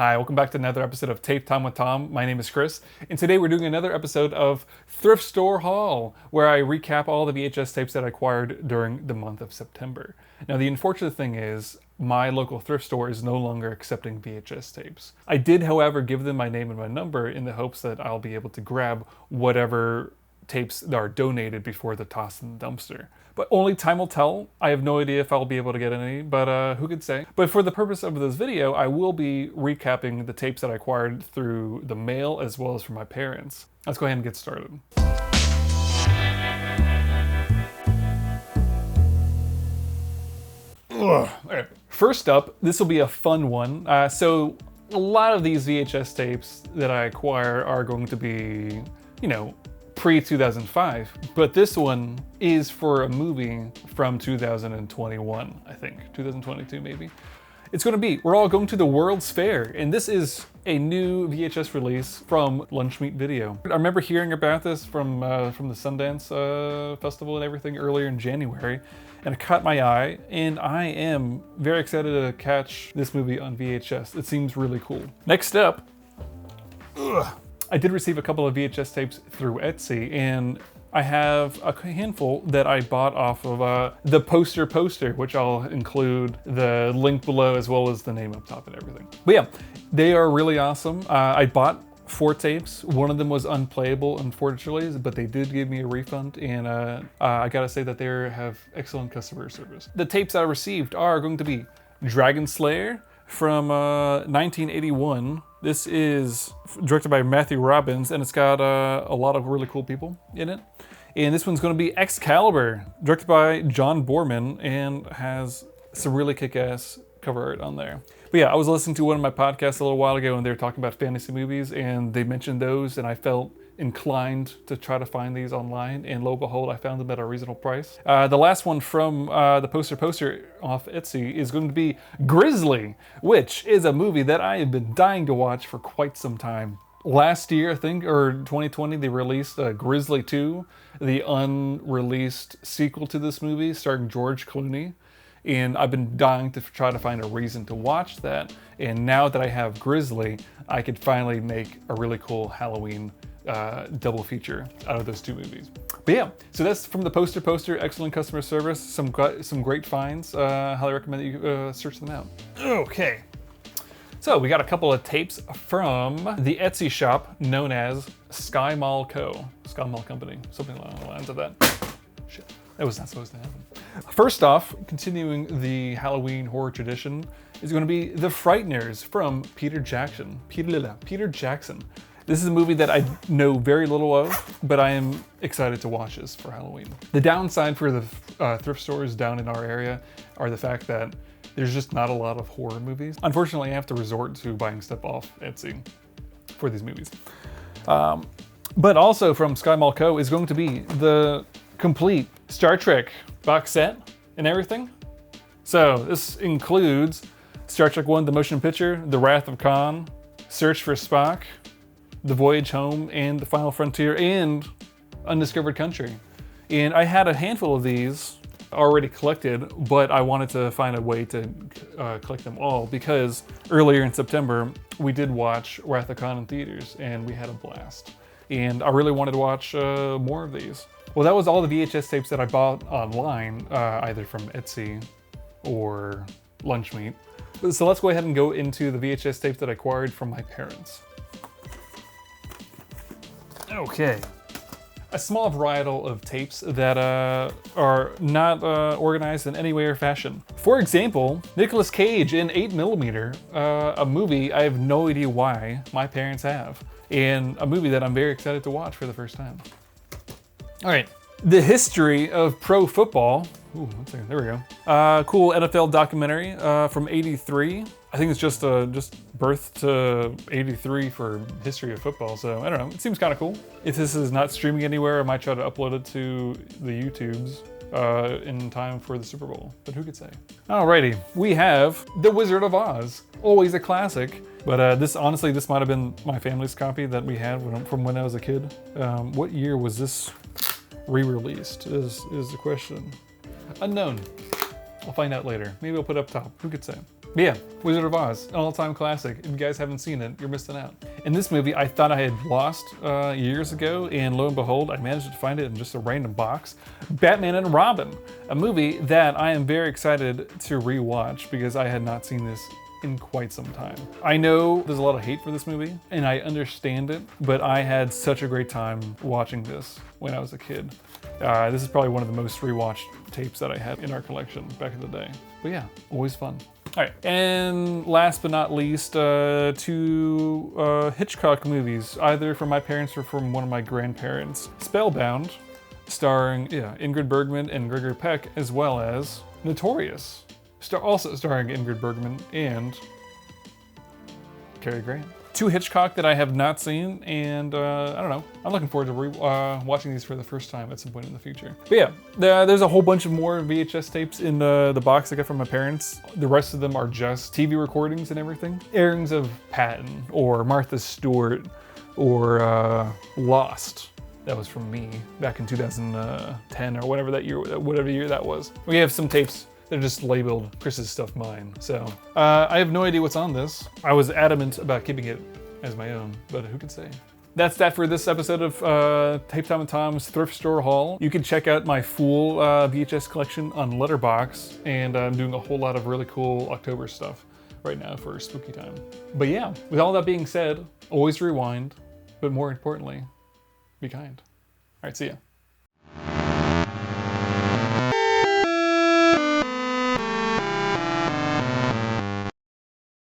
Hi, welcome back to another episode of Tape Time with Tom. My name is Chris, and today we're doing another episode of Thrift Store Haul, where I recap all the VHS tapes that I acquired during the month of September. Now, the unfortunate thing is, my local thrift store is no longer accepting VHS tapes. I did, however, give them my name and my number in the hopes that I'll be able to grab whatever tapes that are donated before the toss in the dumpster. But only time will tell. I have no idea if I'll be able to get any, but who could say? But for the purpose of this video, I will be recapping the tapes that I acquired through the mail as well as from my parents. Let's go ahead and get started. All right. First up, this will be a fun one. So a lot of these VHS tapes that I acquire are going to be, pre-2005, but this one is for a movie from 2021, I think, 2022 maybe. It's going to be, we're all going to the World's Fair, and this is a new VHS release from Lunch Meat Video. I remember hearing about this from the Sundance Festival and everything earlier in January, and it caught my eye, and I am very excited to catch this movie on VHS. It seems really cool. Next up, I did receive a couple of VHS tapes through Etsy, and I have a handful that I bought off of the poster, which I'll include the link below as well as the name up top and everything. But yeah, they are really awesome. I bought 4 tapes. One of them was unplayable, unfortunately, but they did give me a refund, and I gotta say that they have excellent customer service. The tapes I received are going to be Dragonslayer from 1981. This is directed by Matthew Robbins, and it's got a lot of really cool people in it. And this one's going to be Excalibur, directed by John Boorman, and has some really kick-ass cover art on there. But yeah, I was listening to one of my podcasts a little while ago, and they were talking about fantasy movies, and they mentioned those, and I felt inclined to try to find these online, and lo and behold, I found them at a reasonable price. The last one from the poster off Etsy is going to be Grizzly, which is a movie that I have been dying to watch for quite some time. Last year, I think, or 2020, they released Grizzly 2, the unreleased sequel to this movie starring George Clooney. And I've been dying to try to find a reason to watch that. And now that I have Grizzly, I could finally make a really cool Halloween double feature out of those 2 movies. But yeah, so that's from the poster, excellent customer service, some great finds. Highly recommend that you search them out. Okay, so we got a couple of tapes from the Etsy shop known as Sky Mall Company, something along the lines of that. Shit, that was not supposed to happen. First off, continuing the Halloween horror tradition, is going to be The Frighteners from Peter Jackson. This is a movie that I know very little of, but I am excited to watch this for Halloween. The downside for the thrift stores down in our area are the fact that there's just not a lot of horror movies. Unfortunately, I have to resort to buying stuff off Etsy for these movies. But also from Sky Mall Co. is going to be the complete Star Trek box set and everything. So this includes Star Trek 1, the motion picture, The Wrath of Khan, Search for Spock, The Voyage Home, and The Final Frontier, and Undiscovered Country. And I had a handful of these already collected, but I wanted to find a way to collect them all because earlier in September, we did watch Wrath of Khan in theaters, and we had a blast. And I really wanted to watch more of these. Well, that was all the VHS tapes that I bought online, either from Etsy or Lunch Meat. So let's go ahead and go into the VHS tapes that I acquired from my parents. Okay. A small varietal of tapes that are not organized in any way or fashion. For example, Nicolas Cage in 8mm, a movie I have no idea why my parents have, and a movie that I'm very excited to watch for the first time. All right, The History of Pro Football. Ooh, there we go. Cool NFL documentary from '83. I think it's just birth to '83 for history of football. So I don't know. It seems kind of cool. If this is not streaming anywhere, I might try to upload it to the YouTubes in time for the Super Bowl. But who could say? Alrighty, we have The Wizard of Oz. Always a classic. But this might have been my family's copy that we had from when I was a kid. What year was this re-released is the question. Unknown. I'll find out later. Maybe I'll put it up top. Who could say? But yeah, Wizard of Oz, an all-time classic. If you guys haven't seen it, you're missing out. In this movie, I thought I had lost years ago, and lo and behold, I managed to find it in just a random box. Batman and Robin, a movie that I am very excited to rewatch because I had not seen this in quite some time. I know there's a lot of hate for this movie, and I understand it, but I had such a great time watching this when I was a kid. This is probably one of the most rewatched tapes that I had in our collection back in the day. But yeah, always fun. All right, and last but not least, two Hitchcock movies, either from my parents or from one of my grandparents. Spellbound, starring Ingrid Bergman and Gregory Peck, as well as Notorious, also starring Ingrid Bergman and Cary Grant. Two Hitchcock that I have not seen, and I don't know. I'm looking forward to watching these for the first time at some point in the future. But yeah, there's a whole bunch of more VHS tapes in the box I got from my parents. The rest of them are just TV recordings and everything. Airings of Patton, or Martha Stewart, or Lost. That was from me back in 2010 or whatever year that was. We have some tapes. They're just labeled Chris's Stuff Mine. So I have no idea what's on this. I was adamant about keeping it as my own, but who can say? That's that for this episode of Tape Time with Tom's Thrift Store Haul. You can check out my full VHS collection on Letterboxd, and I'm doing a whole lot of really cool October stuff right now for spooky time. But yeah, with all that being said, always rewind, but more importantly, be kind. All right, see ya.